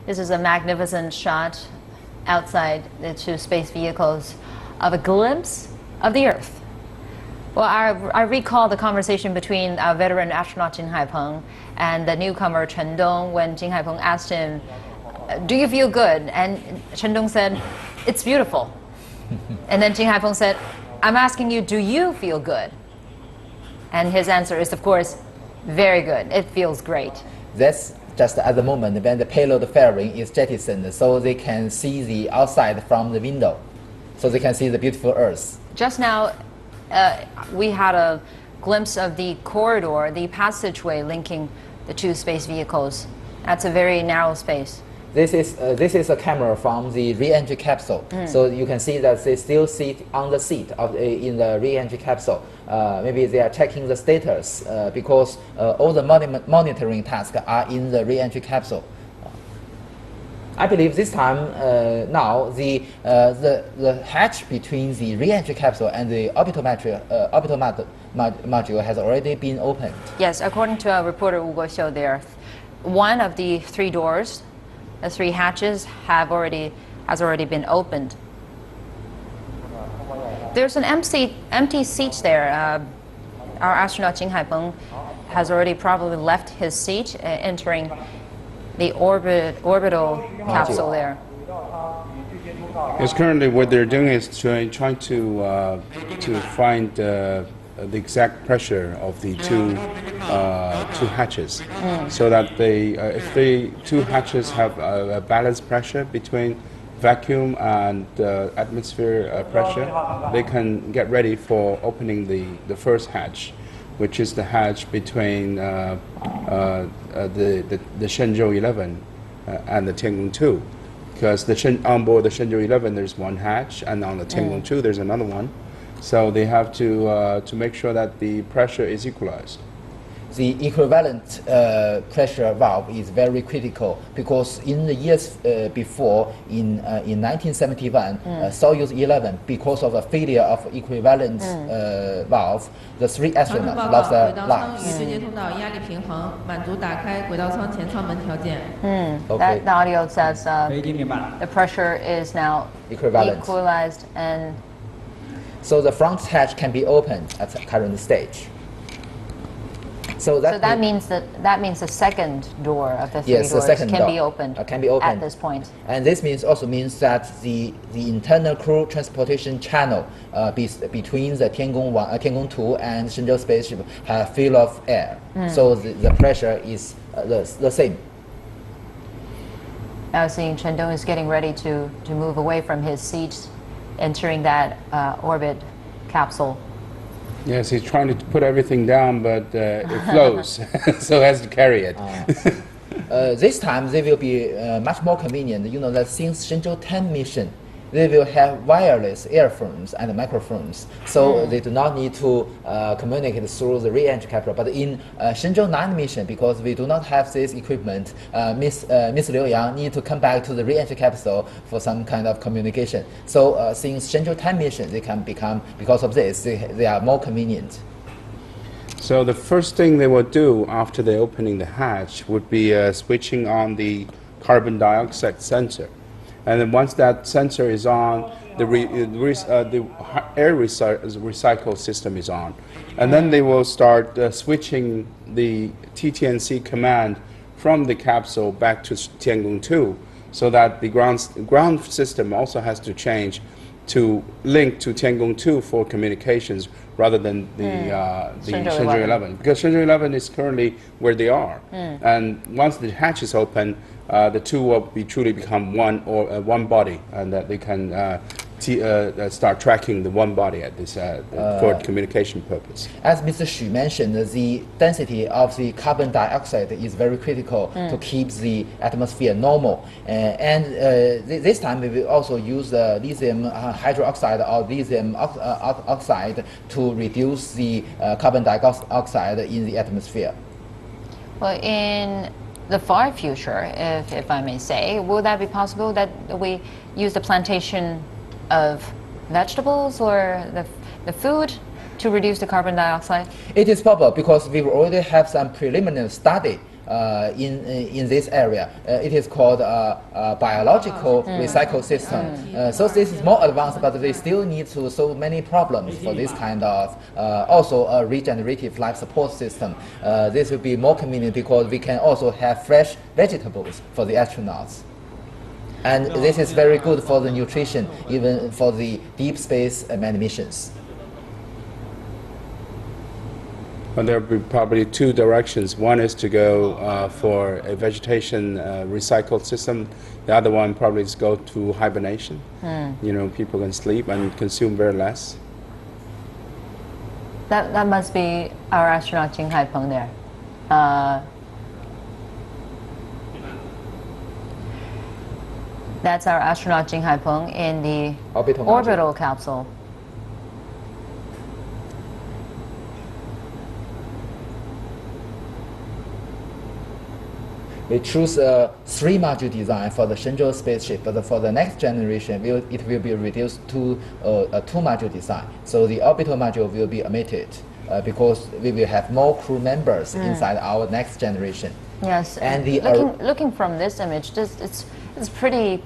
This is a magnificent shot outside the two space vehicles of a glimpse of the Earth. Well, I recall the conversation between our veteran astronaut Jin Haipeng and the newcomer Chen Dong when Jin Haipeng asked him, "Do you feel good?" And Chen Dong said, "It's beautiful." And then Jin Haipeng said, "I'm asking you, do you feel good?" And his answer is, of course, very good. It feels great. That's just at the moment when the payload fairing is jettisoned, so they can see the outside from the window, so they can see the beautiful Earth. Just now, we had a glimpse of the corridor, the passageway linking the two space vehicles. That's a very narrow space. This is a camera from the re-entry capsule. So you can see that they still sit on the seat in the re-entry capsule. Maybe they are checking the status because all the monitoring tasks are in the re-entry capsule. I believe this time now the hatch between the re-entry capsule and the orbital module has already been opened. Yes, according to our reporter Wu Guoxiu there, one of the three doors, the three hatches has already been opened. There's an empty seat there. Our astronaut Jin Haipeng has already probably left his seat, entering the orbital capsule there. Yes, currently what they're doing is trying to find the exact pressure of the two hatches, so that if the two hatches have a balanced pressure between vacuum and atmosphere pressure, they can get ready for opening the first hatch, which is the hatch between the Shenzhou 11 and the Tiangong 2. Because on board the Shenzhou 11 there's one hatch, and on the Tiangong 2 there's another one. So they have to make sure that the pressure is equalized. The equivalent pressure valve is very critical because in the years before, in 1971, Soyuz 11, because of a failure of equivalent valve, the three astronauts lost their lives. Okay. The audio says the pressure is now equalized, and so the front hatch can be opened at the current stage. So that means the second door of the three doors can be opened at this point. And this also means that the internal crew transportation channel between the Tiangong 2 and Shenzhou spaceship have fill of air. So the pressure is the same. Now seeing Chen Dong is getting ready to move away from his seat, entering that orbit capsule. Yes, he's trying to put everything down, but it flows, so he has to carry it. This time they will be much more convenient. You know that since Shenzhou 10 mission, they will have wireless earphones and microphones, so they do not need to communicate through the re-entry capsule. But in Shenzhou 9 mission, because we do not have this equipment, Miss Liu Yang need to come back to the re-entry capsule for some kind of communication. So since Shenzhou 10 mission, they can become, because of this, they are more convenient. So the first thing they will do after they opening the hatch would be switching on the carbon dioxide sensor. And then once that sensor is on, the air recycle system is on. And then they will start switching the TT&C command from the capsule back to Tiangong 2, so that the ground system also has to change to link to Tiangong 2 for communications rather than the Shenzhou 11. Because Shenzhou 11 is currently where they are. And once the hatch is open, the two will truly become one body, and that they can start tracking the one body at this for communication purpose. As Mr. Xu mentioned, the density of the carbon dioxide is very critical to keep the atmosphere normal. This time we will also use lithium hydroxide or lithium oxide to reduce the carbon dioxide in the atmosphere. Well, in the far future, if I may say, will that be possible that we use the plantation of vegetables or the food to reduce the carbon dioxide? It is possible because we already have some preliminary study in this area. It is called a biological recycle system. So this is more advanced, but they still need to solve many problems for this kind of also a regenerative life support system. This will be more convenient because we can also have fresh vegetables for the astronauts. And this is very good for the nutrition, even for the deep space manned missions. And there will be probably two directions. One is to go for a vegetation recycled system. The other one probably is go to hibernation. You know, people can sleep and consume very less. That must be our astronaut Jing Haipeng there. That's our astronaut Jing Haipeng in the orbital capsule. We choose a 3-module design for the Shenzhou spaceship, but for the next generation, it will be reduced to a 2-module design. So the orbital module will be omitted because we will have more crew members inside our next generation. Yes, and looking from this image, it's pretty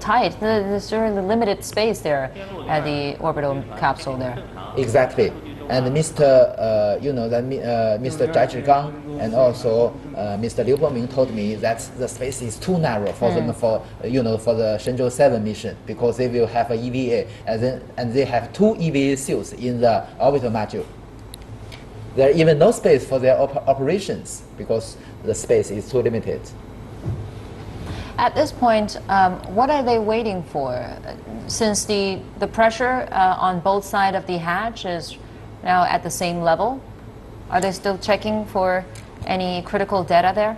tight. There's sort of the limited space there at the orbital capsule there. Exactly. And Mr. Mr. Zhai Zhigang and also Mr. Liu Boming told me that the space is too narrow for them for the Shenzhou 7 mission because they will have a EVA and they have 2 EVA suits in the orbital module. There is even no space for their operations because the space is too limited. At this point, what are they waiting for? Since the pressure on both sides of the hatch is now at the same level, are they still checking for any critical data there?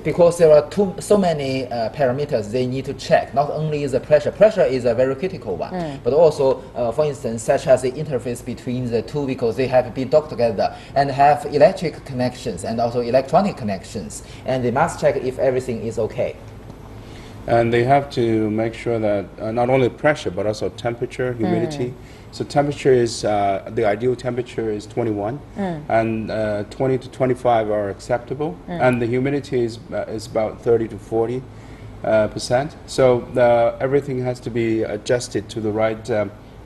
Because there are so many parameters they need to check. Not only is the pressure. Pressure is a very critical one, but also, for instance, such as the interface between the two vehicles, they have to be docked together and have electric connections and also electronic connections. And they must check if everything is okay. And they have to make sure that not only pressure, but also temperature, humidity. So temperature is, the ideal temperature is 21, and 20 to 25 are acceptable, and the humidity is about 30 to 40%. So everything has to be adjusted to the right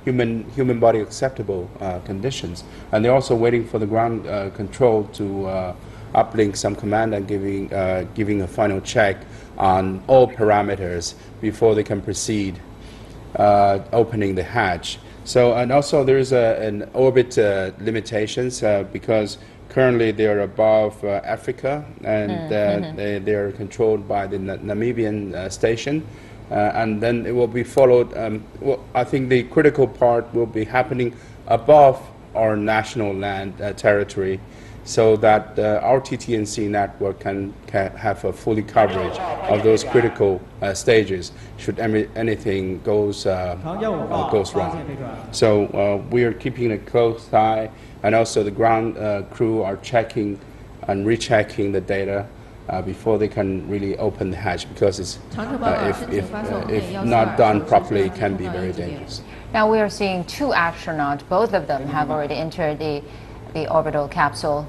human body acceptable conditions. And they're also waiting for the ground control to uplink some command and giving a final check on all parameters before they can proceed opening the hatch. So, and also there is an orbit limitations because currently they are above Africa and they are controlled by the Namibian station. And then it will be followed, well, I think the critical part will be happening above our national land territory, so that our TT&C network can have a fully coverage of those critical stages should anything goes wrong. So we are keeping a close eye, and also the ground crew are checking and rechecking the data before they can really open the hatch, because it's, if not done properly, it can be very dangerous. Now we are seeing 2 astronauts. Both of them have already entered the orbital capsule.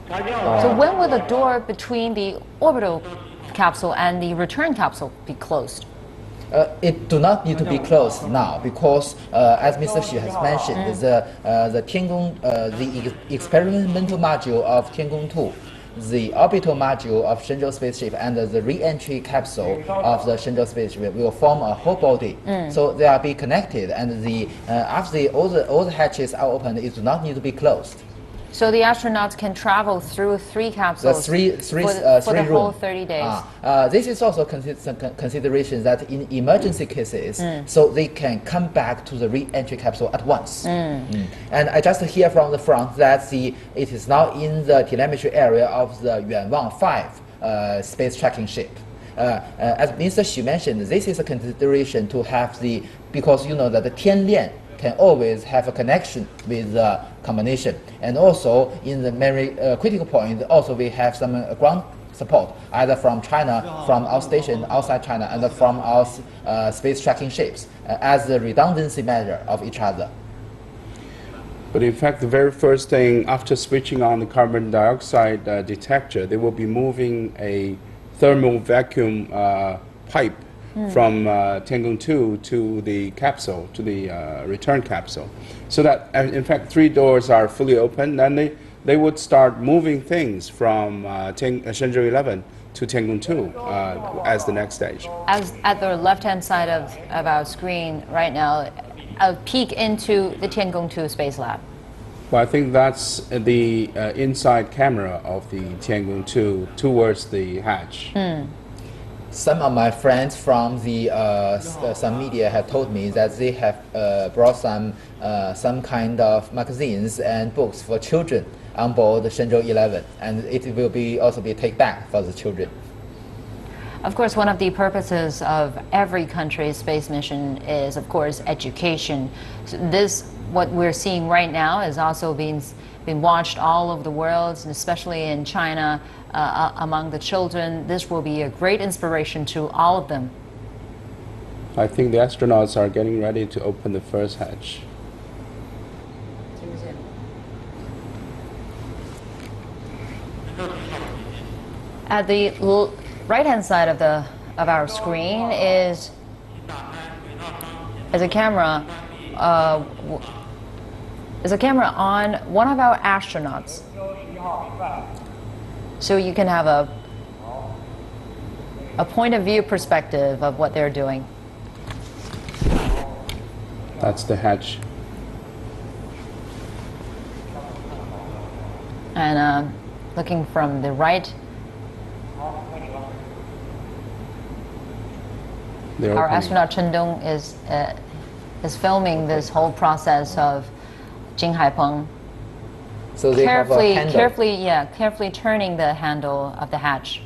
So when will the door between the orbital capsule and the return capsule be closed? It do not need to be closed now because, as Mr. Xu has mentioned, the Tiangong, the experimental module of Tiangong 2, the orbital module of Shenzhou spaceship, and the re-entry capsule of the Shenzhou spaceship will form a whole body. So they are be connected, and after all the hatches are opened, it do not need to be closed. So the astronauts can travel through 3 capsules for the whole 30 days. This is also consideration that in emergency cases, so they can come back to the re-entry capsule at once. And I just hear from the front that it is now in the telemetry area of the Yuanwang 5 space tracking ship. As Mr. Xu mentioned, this is a consideration to have because you know that the Tianlian can always have a connection with the combination. And also in the very critical point, also we have some ground support, either from China, from our station outside China, and from our space tracking ships as a redundancy measure of each other. But in fact, the very first thing after switching on the carbon dioxide detector, they will be moving a thermal vacuum pipe from Tiangong 2 to the capsule, to the return capsule. So that, in fact, 3 doors are fully open, and they would start moving things from Shenzhou 11 to Tiangong 2 as the next stage. As at the left-hand side of our screen right now, a peek into the Tiangong 2 Space Lab. Well, I think that's the inside camera of the Tiangong 2 towards the hatch. Some of my friends from the some media have told me that they have brought some kind of magazines and books for children on board the Shenzhou 11, and it will be also be take back for the children. Of course, one of the purposes of every country's space mission is, of course, education. So what we're seeing right now, is also being watched all over the world, and especially in China, among the children. This will be a great inspiration to all of them. I think the astronauts are getting ready to open the first hatch. At the right-hand side of our screen is a camera. Is a camera on one of our astronauts, so you can have a point of view perspective of what they're doing. That's the hatch. And looking from the right, They're our opening. astronaut Chen Dong is filming this whole process of Jing Haipeng So they have a handle. carefully turning the handle of the hatch.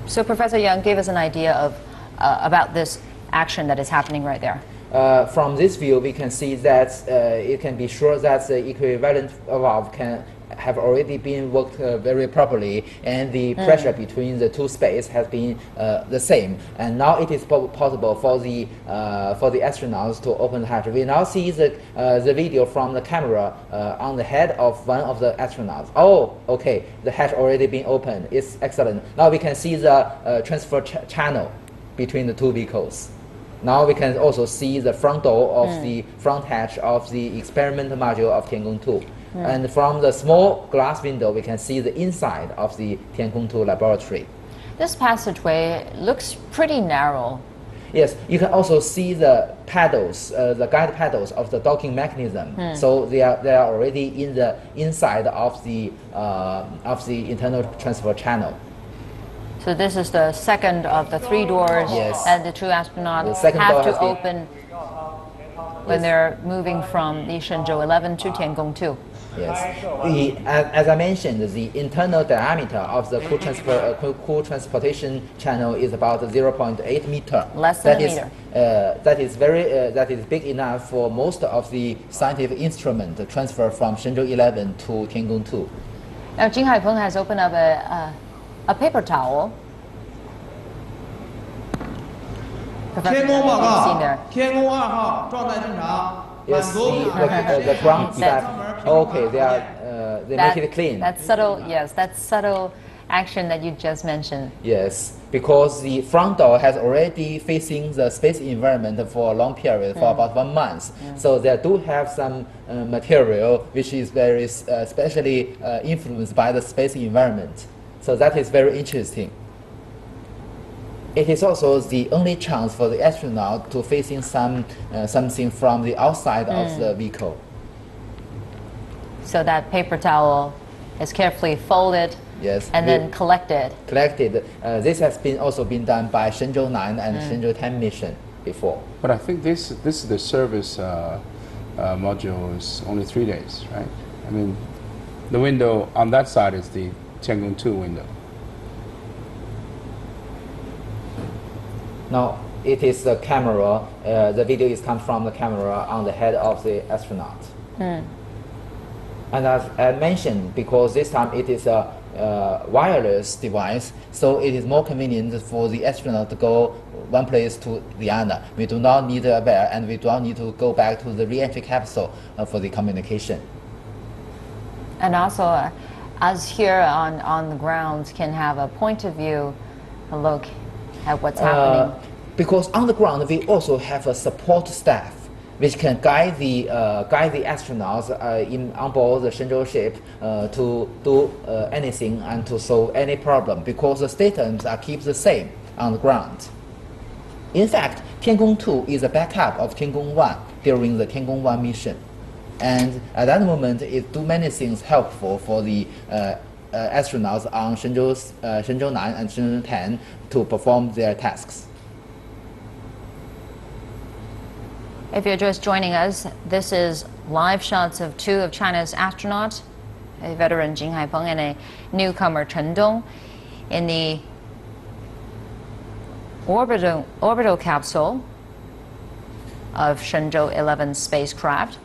So Professor Yang gave us an idea of about this action that is happening right there. From this view, we can see that it can be sure that the equivalent valve can have already been worked very properly, and the pressure between the two spaces has been the same. And now it is possible for the astronauts to open the hatch. We now see the video from the camera on the head of one of the astronauts. Oh, okay, the hatch already been opened. It's excellent. Now we can see the transfer channel between the two vehicles. Now we can also see the front door of the front hatch of the experimental module of Tiangong 2. And from the small glass window, we can see the inside of the Tiangong 2 laboratory. This passageway looks pretty narrow. Yes, you can also see the pedals, the guide pedals of the docking mechanism. So they are already in the inside of the internal transfer channel. So this is the second of the 3 doors Yes. that the 2 astronauts The second have door to has been- open when they're moving from the Shenzhou 11 to Tiangong 2. Yes, as I mentioned, the internal diameter of the cool transportation channel is about 0.8 meter. Less than a meter. That is big enough for most of the scientific instrument to transfer from Shenzhou 11 to Tiangong 2. Now Jing Haipeng has opened up a paper towel. Professor 天宫报 Yang, you've seen 告 there.，天宫2号状态正常，满 Yes, 足 the ground step. Okay, they make it clean. That subtle action that you just mentioned. Yes, because the front door has already facing the space environment for a long period, for about 1 month. So they do have some material which is very especially influenced by the space environment. So that is very interesting. It is also the only chance for the astronaut to facing something from the outside of the vehicle. So that paper towel is carefully folded Yes, and then collected. collected. This has also been done by Shenzhou 9 and Shenzhou 10 mission before. But I think this is the service module is only 3 days, right? I mean, the window on that side is the Tiangong 2 window. Now it is the camera. The video is come from the camera on the head of the astronaut. And as I mentioned, because this time it is a wireless device, so it is more convenient for the astronaut to go one place to the other. We do not need a wire, and we do not need to go back to the re-entry capsule for the communication. And also, us here on the ground can have a point of view, a look at what's happening. Because on the ground, we also have a support staff which can guide the astronauts on board the Shenzhou ship to do anything and to solve any problem, because the systems are kept the same on the ground. In fact, Tiangong 2 is a backup of Tiangong 1 during the Tiangong 1 mission. And at that moment, it do many things helpful for the astronauts on Shenzhou 9 and Shenzhou 10 to perform their tasks. If you're just joining us, this is live shots of two of China's astronauts, a veteran Jing Haipeng and a newcomer Chen Dong, in the orbital capsule of Shenzhou 11 spacecraft.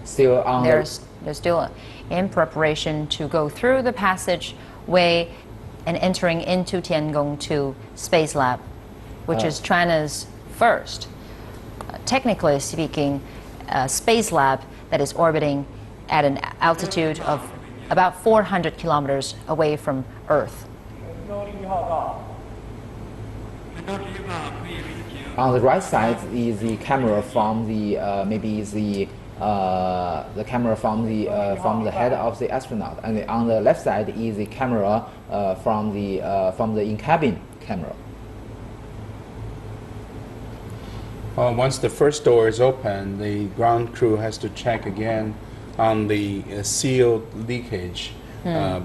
Still on They're still in preparation to go through the passageway and entering into Tiangong 2 Space Lab, which is China's first, technically speaking, space lab that is orbiting at an altitude of about 400 kilometers away from Earth. On the right side is the camera from the camera from the head of the astronaut, and on the left side is the camera from the in-cabin camera. Once the first door is open, the ground crew has to check again on the sealed leakage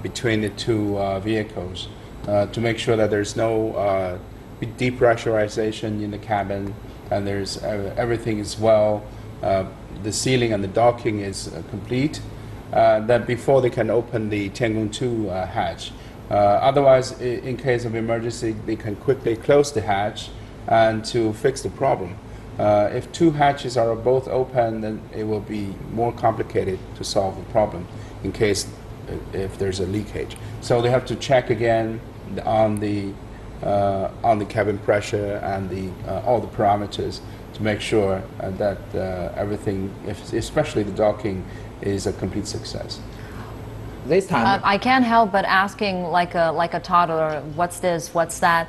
between the two vehicles to make sure that there's no depressurization in the cabin, and there's everything is well. The sealing and the docking is complete. That before they can open the Tiangong 2 hatch. Otherwise, in case of emergency, they can quickly close the hatch and to fix the problem. If two hatches are both open, then it will be more complicated to solve the problem in case if there's a leakage. So they have to check again on the cabin pressure and all the parameters to make sure that everything, especially the docking, is a complete success. This time, I can't help but asking like a toddler, what's this, what's that?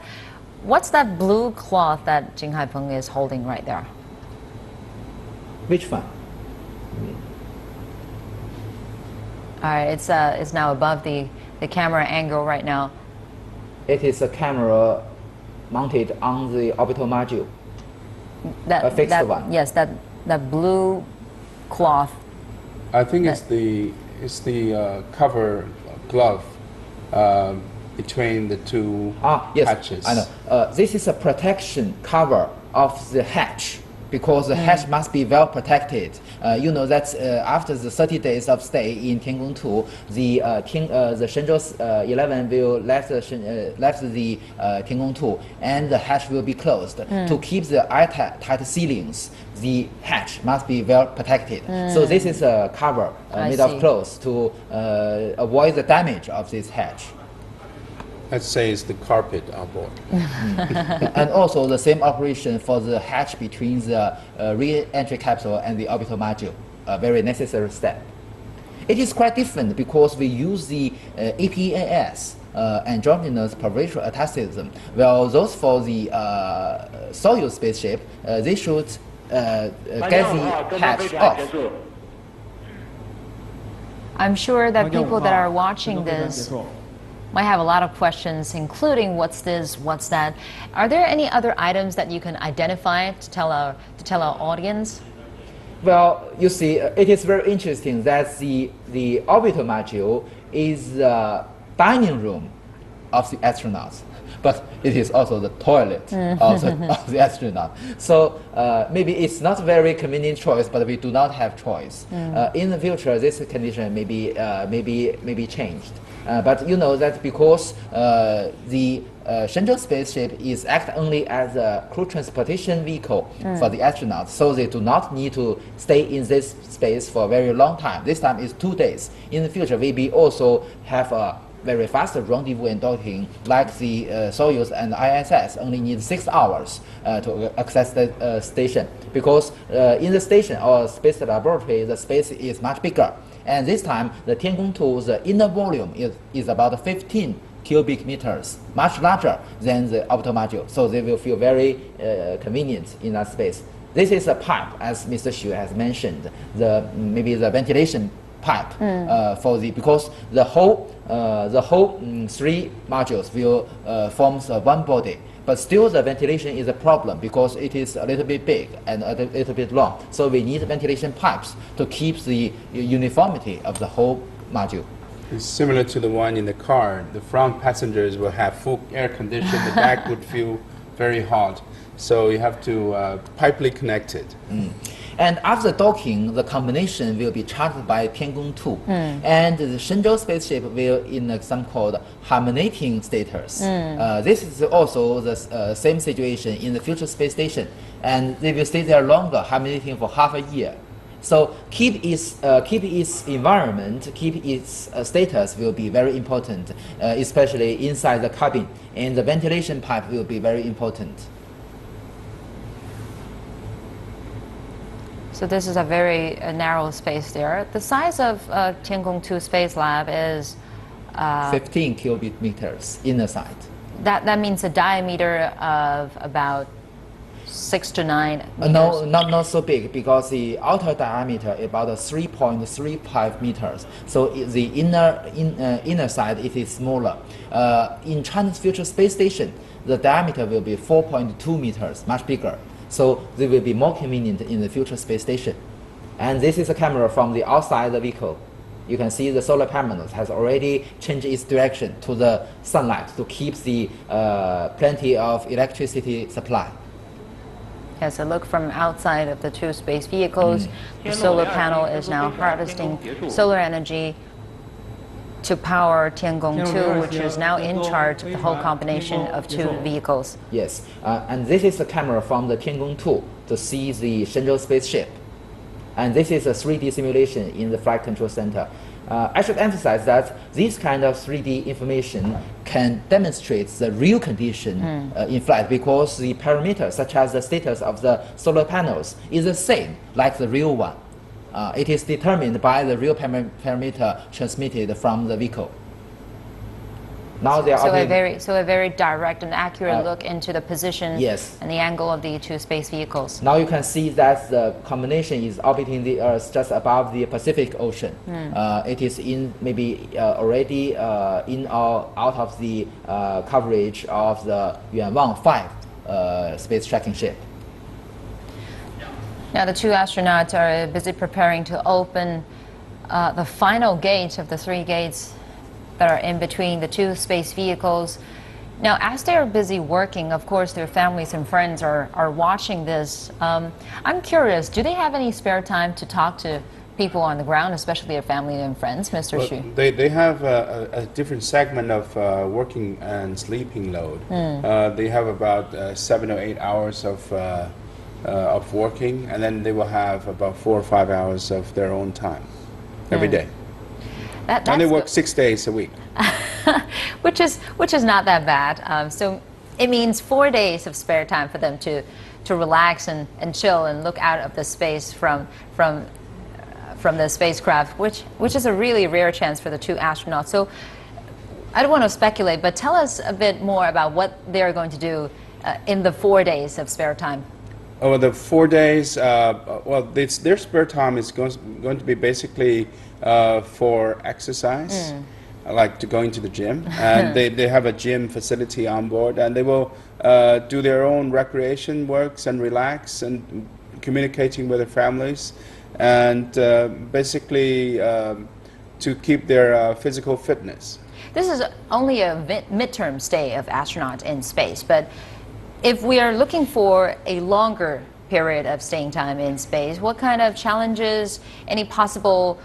What's that blue cloth that Jing Haipeng is holding right there? which one? All right, it's now above the camera angle right now. It is a camera mounted on the orbital module. A fixed one. Yes, that blue cloth. I think it's the cover glove between the two Yes, hatches. I know. This is a protection cover of the hatch, because the hatch must be well protected. You know that after the 30 days of stay in Tiangong 2, the Shenzhou 11 will left the Tiangong 2, and the hatch will be closed. To keep the airtight ceilings, the hatch must be well protected. So this is a cover made of cloth to avoid the damage of this hatch. Let's say it's the carpet on board. And also the same operation for the hatch between the re-entry capsule and the orbital module, a very necessary step. It is quite different because we use the APAS, androgynous pervasive aestheticism, while those for the Soyuz spaceship, they should get the hatch off. I'm sure that people that are watching this might have a lot of questions, including what's this, what's that. Are there any other items that you can identify to tell our audience? Well, you see, it is very interesting that the orbital module is the dining room of the astronauts, but it is also the toilet of the astronaut. So maybe it's not a very convenient choice, but we do not have choice. In the future, this condition may be changed. But you know that because the Shenzhou spaceship is act only as a crew transportation vehicle for the astronauts, so they do not need to stay in this space for a very long time. This time is 2 days. In the future, we also have a very fast rendezvous and docking, like the Soyuz and ISS, only need 6 hours to access the station, because in the station or space laboratory, the space is much bigger. And this time, the Tiangong 2, the inner volume is about 15 cubic meters, much larger than the orbital module. So they will feel very convenient in that space. This is a pipe, as Mr. Xu has mentioned, maybe the ventilation pipe for because the whole three modules will form one body. But still, the ventilation is a problem because it is a little bit big and a little bit long. So we need ventilation pipes to keep the uniformity of the whole module. It's similar to the one in the car. The front passengers will have full air condition. The back would feel very hot. So you have to pipely connect it. And after docking, the combination will be charged by Tiangong 2. And the Shenzhou spaceship will in some called harminating status. This is also the same situation in the future space station. And they will stay there longer, harminating for half a year. So keep its environment, keep its status will be very important, especially inside the cabin. And the ventilation pipe will be very important. So this is a very narrow space there. The size of Tiangong 2 Space Lab is 15 cubic meters inner side. that means a diameter of about 6 to 9 meters. No, not so big, because the outer diameter is about 3.35 meters. So the inner side it is smaller. In China's future space station, the diameter will be 4.2 meters, much bigger. So they will be more convenient in the future space station. And this is a camera from the outside the vehicle. You can see the solar panels has already changed its direction to the sunlight to keep the plenty of electricity supply. Yes, a look from outside of the two space vehicles. The solar panel is now harvesting solar energy to power Tiangong 2, which is now in charge of the whole combination of two vehicles. Yes, and this is the camera from the Tiangong 2 to see the Shenzhou spaceship. And this is a 3D simulation in the Flight Control Center. I should emphasize that this kind of 3D information can demonstrate the real condition in flight, because the parameters, such as the status of the solar panels, is the same like the real one. It is determined by the real parameter transmitted from the vehicle. Now they are So a very direct and accurate look into the position Yes. and the angle of the two space vehicles. Now you can see that the combination is orbiting the Earth just above the Pacific Ocean. It is in maybe already in or out of the coverage of the Yuanwang 5 space tracking ship. Now the two astronauts are busy preparing to open the final gate of the three gates that are in between the two space vehicles. Now, as they're busy working, of course, their families and friends are watching this. I'm curious, do they have any spare time to talk to people on the ground, especially their family and friends, Mr. Well, Xu? they have a different segment of working and sleeping load. They have about 7 or 8 hours of working, and then they will have about 4 or 5 hours of their own time every day. And they work 6 days a week. which is not that bad. So it means 4 days of spare time for them to relax and chill and look out of the space from the spacecraft, which is a really rare chance for the two astronauts. So I don't want to speculate, but tell us a bit more about what they're going to do in the 4 days of spare time. Oh, the 4 days, their spare time is going to be basically for exercise, like to going to the gym. And they have a gym facility on board, and they will do their own recreation works and relax and communicating with their families, and basically to keep their physical fitness. This is only a midterm stay of astronauts in space, but if we are looking for a longer period of staying time in space. What kind of challenges, any possible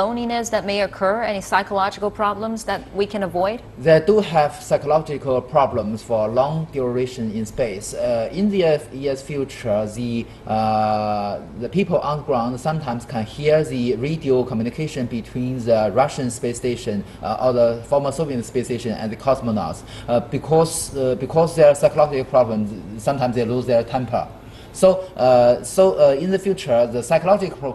loneliness that may occur, any psychological problems that we can avoid? They do have psychological problems for long duration in space. In the year's future, the people on the ground sometimes can hear the radio communication between the Russian space station or the former Soviet space station and the cosmonauts. Because there are psychological problems, sometimes they lose their temper. So in the future, the psychological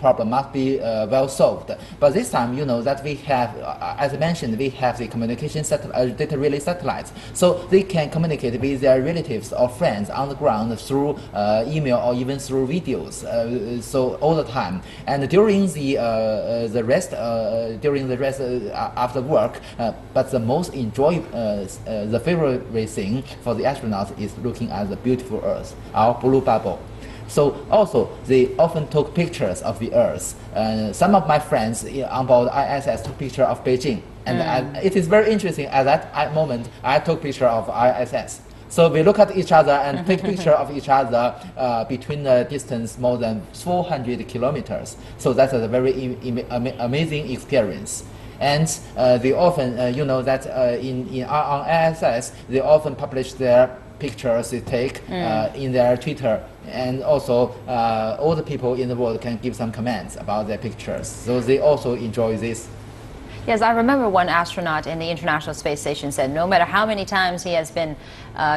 problem must be well solved. But this time, you know that we have, as I mentioned, we have the communication data relay satellites, so they can communicate with their relatives or friends on the ground through email or even through videos. So all the time, and during the rest after work. But the most the favorite thing for the astronauts is looking at the beautiful Earth, our blue bubble. So also they often took pictures of the Earth. Some of my friends on board ISS took picture of Beijing, and it is very interesting. At that moment, I took picture of ISS. So we look at each other and take picture of each other between a distance more than 400 kilometers. So that's a very amazing experience. And they often, you know, that on ISS, they often publish their pictures they take in their Twitter, and also all the people in the world can give some comments about their pictures. So they also enjoy this. Yes, I remember one astronaut in the International Space Station said no matter how many times he has been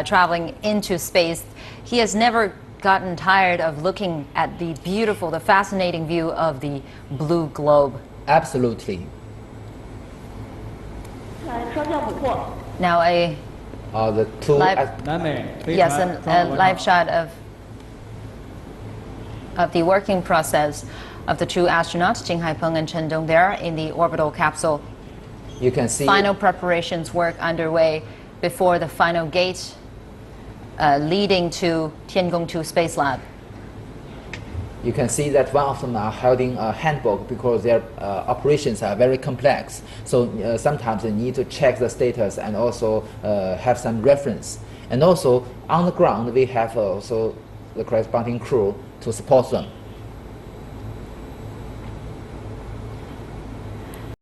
traveling into space, he has never gotten tired of looking at the beautiful, the fascinating view of the blue globe. Absolutely. Now The two. Live- 南美飞 yes, 船 a 装 live 文 shot of the working process of the two astronauts, Jing Haipeng and Chen Dong, there in the orbital capsule. You can see. Final preparations work underway before the final gate leading to Tiangong 2 Space Lab. You can see that one of them are holding a handbook because their operations are very complex. So sometimes they need to check the status and also have some reference. And also on the ground we have also the corresponding crew to support them.